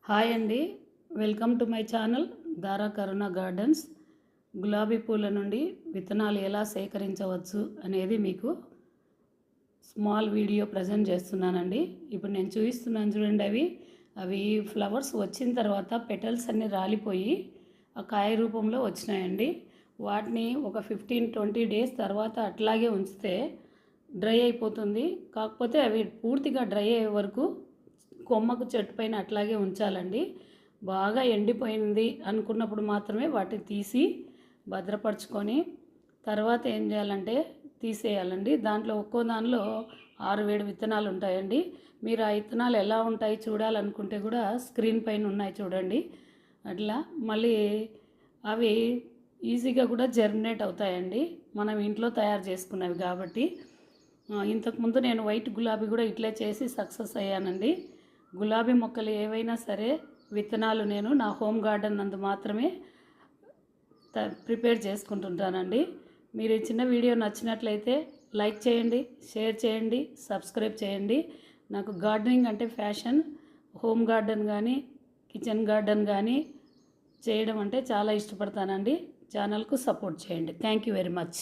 Hi అండి, welcome to my channel దారా కరుణ gardens. గులాబీ పూల నుండి విత్తనాలు ఎలా సేకరించవచ్చు అనేది మీకు స్మాల్ వీడియో ప్రజెంట్ చేస్తున్నానండి. ఇప్పుడు నేను చూపిస్తున్నాను చూడండి. అవి ఫ్లవర్స్ వచ్చిన తర్వాత పెటల్స్ అన్నీ రాలిపోయి ఆ కాయ రూపంలో వచ్చినాయండి. వాటిని ఒక 15-20 డేస్ తర్వాత అట్లాగే ఉంచితే డ్రై అయిపోతుంది. కాకపోతే అవి పూర్తిగా డ్రై అయ్యే వరకు కొమ్మకు చెట్టు పైన అట్లాగే ఉంచాలండి. బాగా ఎండిపోయింది అనుకున్నప్పుడు మాత్రమే వాటిని తీసి భద్రపరచుకొని తర్వాత ఏం చేయాలంటే తీసేయాలండి. దాంట్లో ఒక్కో దానిలో 6-7 విత్తనాలు ఉంటాయండి. మీరు ఆ విత్తనాలు ఎలా ఉంటాయి చూడాలనుకుంటే కూడా స్క్రీన్ పైన ఉన్నాయి చూడండి. అట్లా మళ్ళీ అవి ఈజీగా కూడా జర్మినేట్ అవుతాయండి, మనం ఇంట్లో తయారు చేసుకున్నవి కాబట్టి. ఇంతకుముందు నేను వైట్ గులాబీ కూడా ఇట్లే చేసి సక్సెస్ అయ్యానండి. గులాబీ మొక్కలు ఏవైనా సరే విత్తనాలు నేను నా హోమ్ గార్డెన్ నందు మాత్రమే ప్రిపేర్ చేసుకుంటుంటానండి. మీరు ఈ చిన్న వీడియో నచ్చినట్లయితే లైక్ చేయండి, షేర్ చేయండి, సబ్స్క్రైబ్ చేయండి. నాకు గార్డెనింగ్ అంటే ఫ్యాషన్. హోమ్ గార్డెన్ కానీ కిచెన్ గార్డెన్ కానీ చేయడం అంటే చాలా ఇష్టపడతానండి. ఛానల్కు సపోర్ట్ చేయండి. Thank you very much.